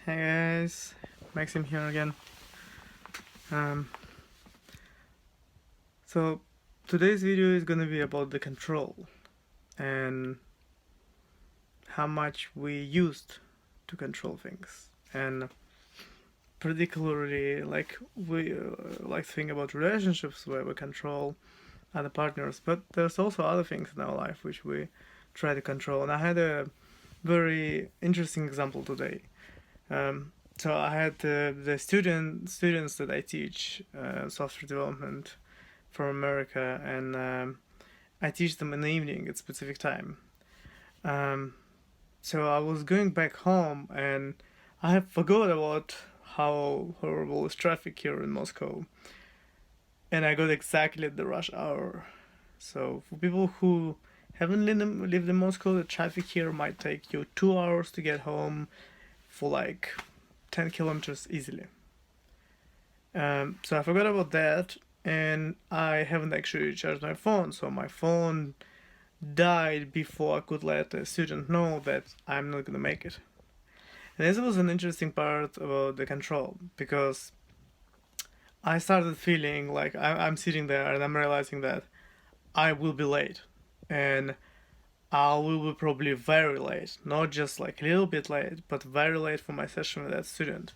Hey guys, Maxim here again. Um, so today's video is gonna be about the control and how much we used to control things, and particularly like we like to think about relationships where we control other partners, but there's also other things in our life which we try to control. And I had a very interesting example today. So I had the students that I teach software development from America, and I teach them in the evening at specific time. Um, so I was going back home, and I have forgot about how horrible is traffic here in Moscow, and I got exactly at the rush hour. So for people who haven't lived in Moscow, the traffic here might take you 2 hours to get home for like 10 kilometers easily. So I forgot about that, and I haven't actually charged my phone, so my phone died before I could let a student know that I'm not gonna make it. And this was an interesting part about the control, because I started feeling like I'm sitting there and I'm realizing that I will be late, and I will be probably very late, not just like a little bit late, but very late for my session with that student.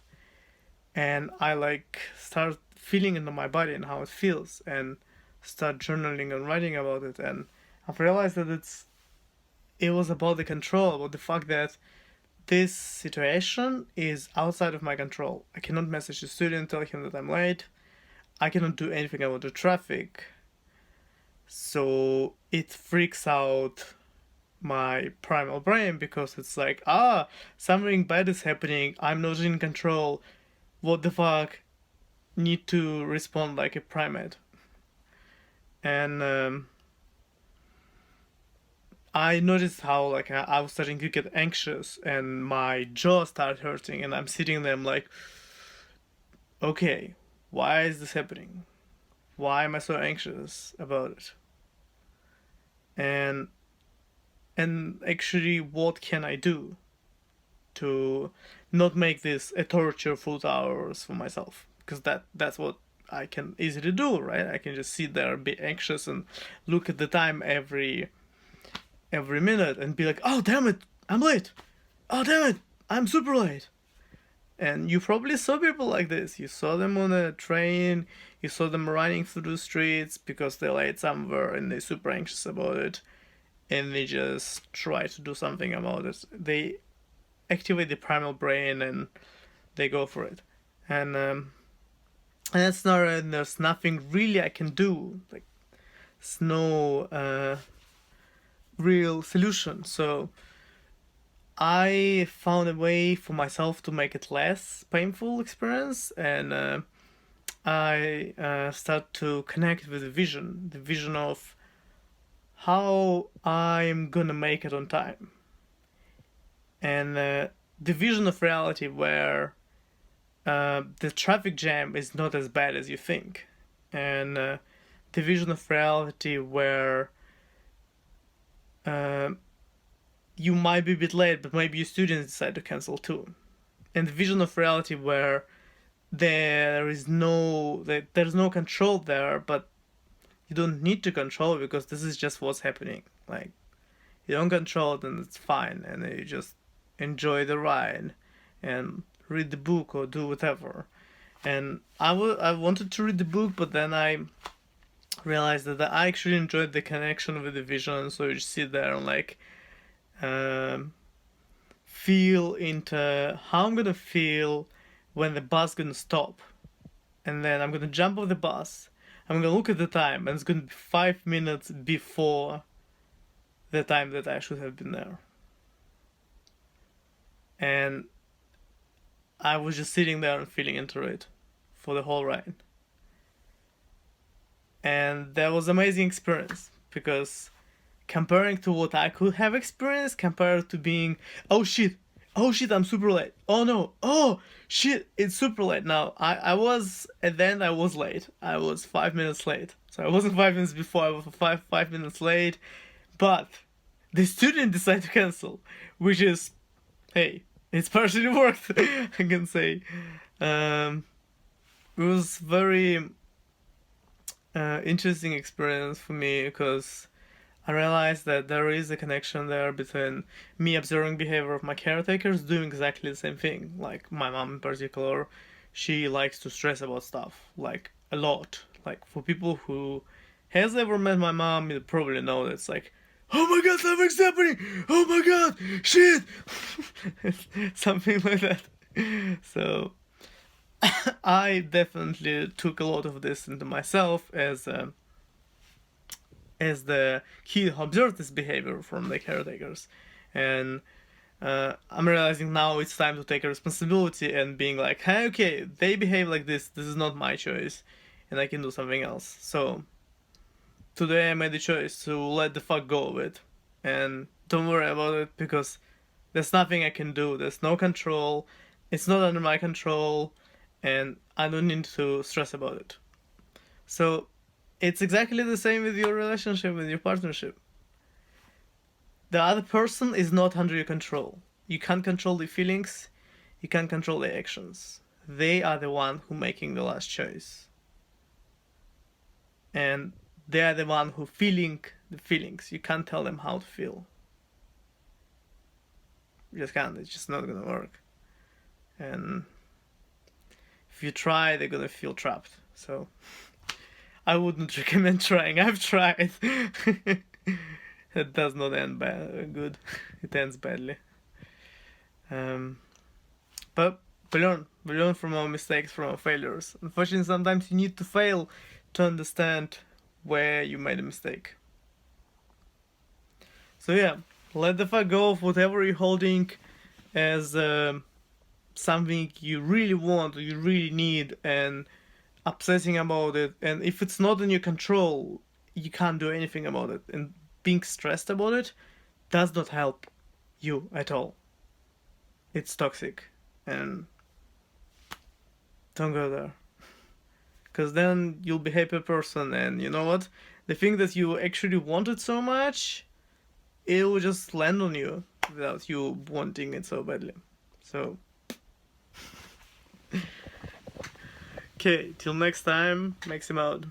And I like start feeling into my body and how it feels, and start journaling and writing about it. And I've realized that it was about the control, about the fact that this situation is outside of my control. I cannot message the student, tell him that I'm late. I cannot do anything about the traffic. So it freaks out my primal brain, because it's like, something bad is happening. I'm not in control. What the fuck? Need to respond like a primate. And I noticed how like I was starting to get anxious, and my jaw started hurting, and I'm sitting there, I'm like, okay, why is this happening? Why am I so anxious about it? And actually, what can I do to not make this a torture full hours for myself? Because that's what I can easily do, right? I can just sit there, be anxious, and look at the time every minute and be like, oh damn it, I'm late. Oh damn it, I'm super late. And you probably saw people like this. You saw them on a train, you saw them running through the streets because they're late somewhere and they're super anxious about it, and they just try to do something about it. They activate the primal brain and they go for it. And that's not, there's nothing really I can do. Like, there's no real solution. So I found a way for myself to make it less painful experience, and I start to connect with the vision of how I'm gonna make it on time, and the vision of reality where the traffic jam is not as bad as you think, and the vision of reality where you might be a bit late, but maybe your students decide to cancel too. And the vision of reality where there's no control there, but you don't need to control, because this is just what's happening. Like, you don't control it and it's fine, and you just enjoy the ride and read the book or do whatever. And I wanted to read the book, but then I realized that I actually enjoyed the connection with the vision, so you just sit there and like feel into how I'm gonna feel when the bus gonna stop, and then I'm gonna jump off the bus. I'm gonna look at the time, and it's gonna be 5 minutes before the time that I should have been there. And I was just sitting there and feeling into it for the whole ride. And that was an amazing experience, because comparing to what I could have experienced, compared to being, oh shit, I'm super late. Oh no, oh shit, it's super late. Now, I was, at the end I was late. I was 5 minutes late. So I wasn't 5 minutes before, I was 5 minutes late. But the student decided to cancel, which is, hey, it's partially worked. I can say. It was very interesting experience for me because I realized that there is a connection there between me observing behavior of my caretakers doing exactly the same thing. Like my mom in particular, she likes to stress about stuff like a lot. Like for people who has ever met my mom, you probably know that it's like, oh my god, something's happening! Oh my god, shit! Something like that. So I definitely took a lot of this into myself as the kid who observed this behavior from the caretakers, and I'm realizing now it's time to take a responsibility and being like, hey, okay, they behave like this. This is not my choice, and I can do something else. So today I made the choice to let the fuck go of it, and don't worry about it because there's nothing I can do. There's no control. It's not under my control, and I don't need to stress about it. So it's exactly the same with your relationship, with your partnership. The other person is not under your control. You can't control the feelings, you can't control the actions. They are the one who making the last choice. And they are the one who feeling the feelings. You can't tell them how to feel. You just can't. It's just not gonna work. And if you try, they're gonna feel trapped. So I wouldn't recommend trying. I've tried. It does not end good. It ends badly. But we learn. We learn from our mistakes, from our failures. Unfortunately, sometimes you need to fail to understand where you made a mistake. So yeah, let the fuck go of whatever you're holding as something you really want or you really need, and obsessing about it. And if it's not in your control, you can't do anything about it. And being stressed about it does not help you at all. It's toxic, and don't go there. Because then you'll be a happy person, and you know what? The thing that you actually wanted so much, it will just land on you without you wanting it so badly. So, okay, till next time, Maxim out.